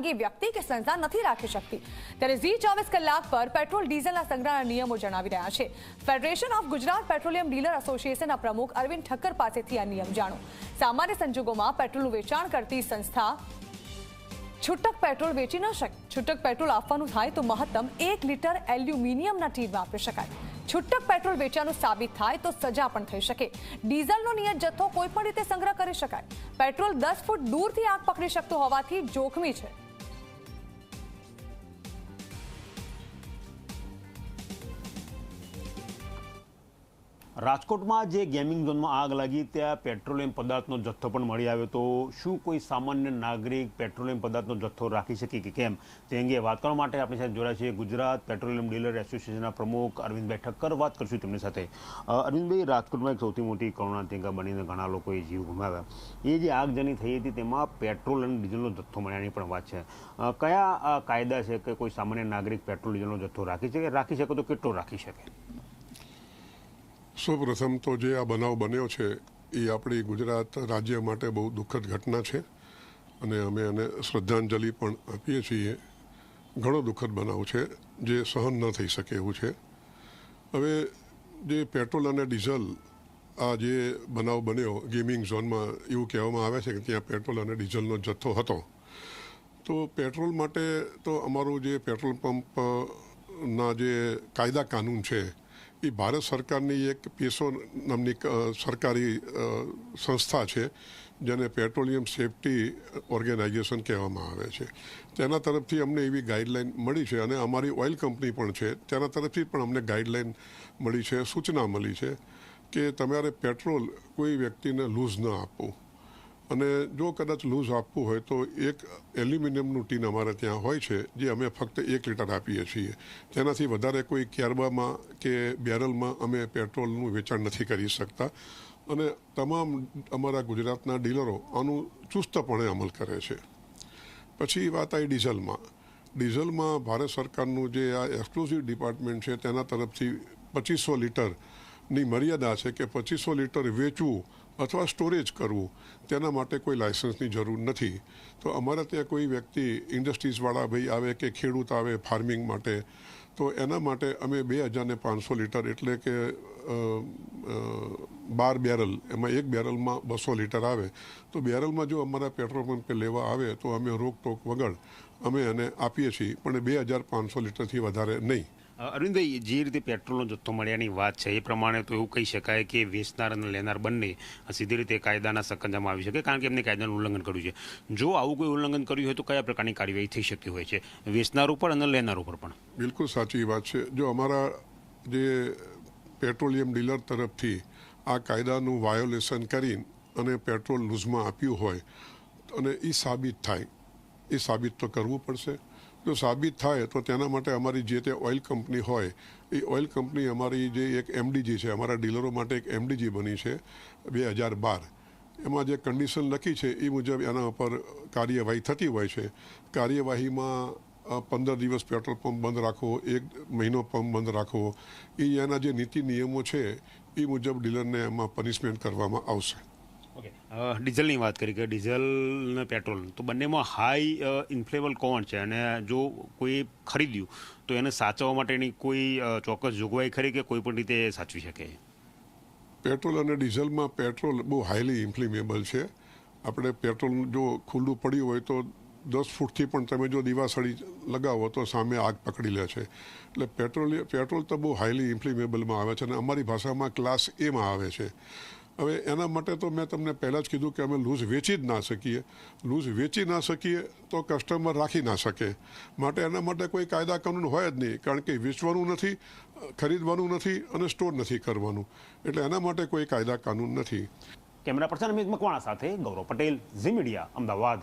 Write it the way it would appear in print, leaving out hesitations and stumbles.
ખાનગી વ્યક્તિ કે સંસ્થા નથી રાખી શકતી। ત્યારે ઝી 24 કલાક પર પેટ્રોલ ડીઝલના સંગ્રહના નિયમો જણાવી રહ્યા છે। Federation of Gujarat petroleum dealer એસોસિએશનના પ્રમુખ અરવિંદ ઠક્કર પાસેથી આ નિયમ જાણો। સામાન્ય સંજોગોમાં પેટ્રોલનું વેચાણ કરતી સંસ્થા છૂટક પેટ્રોલ વેચી ન શકે। છૂટક પેટ્રોલ આપવાનું થાય તો મહત્તમ 1 લીટર એલ્યુમિનિયમના ટીનમાં આપી શકાય। છૂટક પેટ્રોલ વેચાનું સાબિત થાય તો સજા પણ થઈ શકે। ડીઝલનો નિયત જથ્થો કોઈ પણ રીતે સંગ્રહ કરી શકાય। પેટ્રોલ 10 ફૂટ દૂરથી આગ પકડી શકતું હોવાથી જોખમી છે। રાજકોટમાં જે ગેમિંગ ઝોનમાં આગ લાગી ત્યાં પેટ્રોલિયમ પદાર્થનો જથ્થો પણ મળી આવ્યો, તો શું કોઈ સામાન્ય નાગરિક પેટ્રોલિયમ પદાર્થનો જથ્થો રાખી શકે કે કેમ, તે અંગે વાત કરવા માટે આપણી સાથે જોડાયા છે ગુજરાત પેટ્રોલિયમ ડીલર એસોસિએશનના પ્રમુખ અરવિંદભાઈ ઠક્કર। વાત કરશું તેમની સાથે। અરવિંદભાઈ, રાજકોટમાં એક સૌથી મોટી કરુણાંતિકા બનીને ઘણા લોકોએ જીવ ગુમાવ્યા। એ જે આગજની થઈ હતી તેમાં પેટ્રોલ અને ડીઝલનો જથ્થો મળ્યાની પણ વાત છે। કયા કાયદા છે કે કોઈ સામાન્ય નાગરિક પેટ્રોલ ડીઝલનો જથ્થો રાખી શકે તો કેટલો રાખી શકે? સૌપ્રથમ તો જે આ બનાવ બન્યો છે એ આપણી ગુજરાત રાજ્ય માટે બહુ દુઃખદ ઘટના છે અને અમે એને શ્રદ્ધાંજલિ પણ આપીએ છીએ। ઘણો દુઃખદ બનાવ છે જે સહન ન થઈ શકે એવું છે। હવે જે પેટ્રોલ અને ડીઝલ આ જે બનાવ બન્યો ગેમિંગ ઝોનમાં, એવું કહેવામાં આવે છે કે ત્યાં પેટ્રોલ અને ડીઝલનો જથ્થો હતો। તો પેટ્રોલ માટે તો અમારું જે પેટ્રોલ પંપના જે કાયદા કાનૂન છે એ ભારત સરકારની એક પેસો નામની સરકારી સંસ્થા છે જેને પેટ્રોલિયમ સેફ્ટી ઓર્ગેનાઇઝેશન કહેવામાં આવે છે। તેના તરફથી અમને એવી ગાઈડલાઇન મળી છે અને અમારી ઓઇલ કંપની પણ છે તેના તરફથી પણ અમને ગાઈડલાઇન મળી છે, સૂચના મળી છે કે તમારે પેટ્રોલ કોઈ વ્યક્તિને લૂઝ ન આપવું અને જો કદાચ લૂઝ આપવું હોય તો એક એલ્યુમિનિયમનું ટીન અમારે ત્યાં હોય છે જે અમે ફક્ત 1 લીટર આપીએ છીએ। તેનાથી વધારે કોઈ ક્યારબામાં કે બેરલમાં અમે પેટ્રોલનું વેચાણ નથી કરી શકતા અને તમામ અમારા ગુજરાતના ડીલરો આનું ચુસ્તપણે અમલ કરે છે। પછી વાત આવી ડીઝલમાં ભારત સરકારનું જે આ એક્સક્લુઝિવ ડિપાર્ટમેન્ટ છે તેના તરફથી 2500 લીટરની મર્યાદા છે કે 2500 લીટર વેચવું અથવા સ્ટોરેજ કરવું તેના માટે કોઈ લાયસન્સની જરૂર નથી। તો અમારા ત્યાં કોઈ વ્યક્તિ ઇન્ડસ્ટ્રીઝવાળા ભાઈ આવે કે ખેડૂત આવે ફાર્મિંગ માટે તો એના માટે અમે 2500 લીટર એટલે કે 12 બેરલ, એમાં એક બેરલમાં 200 લીટર આવે તો બેરલમાં જો અમારા પેટ્રોલ પંપે લેવા આવે તો અમે રોકટોક વગર અમે એને આપીએ છીએ, પણ 2500 લીટરથી વધારે નહીં। અરવિંદભાઈ, જે રીતે પેટ્રોલનો જથ્થો મળ્યાની વાત છે એ પ્રમાણે તો એવું કહી શકાય કે વેચનાર અને લેનાર બંને સીધી રીતે કાયદાના સકંજામાં આવી શકે, કારણ કે એમને કાયદાનું ઉલ્લંઘન કર્યું છે। જો આવું કોઈ ઉલ્લંઘન કર્યું હોય તો કયા પ્રકારની કાર્યવાહી થઈ શકતી હોય છે વેચનાર ઉપર અને લેનાર ઉપર પણ? બિલકુલ સાચી વાત છે। જો અમારા જે પેટ્રોલિયમ ડીલર તરફથી આ કાયદાનું વાયોલેશન કરી અને પેટ્રોલ લૂઝમાં આપ્યું હોય અને એ સાબિત થાય, એ સાબિત તો કરવું પડશે। જો સાબિત થાય તો તેના માટે અમારી જે તે ઓઇલ કંપની હોય એ ઓઇલ કંપની અમારી જે એક MDG છે, અમારા ડીલરો માટે એક MDG બની છે 2012, એમાં જે કન્ડિશન લખી છે એ મુજબ એના ઉપર કાર્યવાહી થતી હોય છે। કાર્યવાહીમાં 15 દિવસ પેટ્રોલ પંપ બંધ રાખવો, 1 મહિનો પંપ બંધ રાખવો, એ એના જે નીતિ નિયમો છે એ મુજબ ડીલરને એમાં પનિશમેન્ટ કરવામાં આવશે। ઓકે, ડીઝલની વાત કરી કે ડીઝલ અને પેટ્રોલ તો બંનેમાં હાઈ ઇન્ફ્લેમેબલ કોણ છે અને જો કોઈ ખરીદ્યું તો એને સાચવવા માટેની કોઈ ચોક્કસ જોગવાઈ ખરી કે કોઈ પણ રીતે સાચવી શકે? પેટ્રોલ અને ડીઝલમાં પેટ્રોલ બહુ હાઈલી ઇન્ફ્લેમેબલ છે। આપણે પેટ્રોલ જો ખુલ્લું પડ્યું હોય તો 10 ફૂટથી પણ તમે જો દીવાસળી લગાવો તો સામે આગ પકડી લે છે। એટલે પેટ્રોલ તો બહુ હાઈલી ઇન્ફ્લેમેબલમાં આવે છે અને અમારી ભાષામાં ક્લાસ એમાં આવે છે। હવે એના માટે તો મેં તમને પહેલાં જ કીધું કે અમે લૂઝ વેચી જ ના શકીએ। લૂઝ વેચી ના શકીએ તો કસ્ટમર રાખી ના શકે, માટે એના માટે કોઈ કાયદા કાનૂન હોય જ નહીં, કારણ કે વેચવાનું નથી, ખરીદવાનું નથી અને સ્ટોર નથી કરવાનું, એટલે એના માટે કોઈ કાયદા કાનૂન નથી। કેમેરા પર્સન અમિત મકવાણા સાથે ગૌરવ પટેલ, ઝી મીડિયા, અમદાવાદ।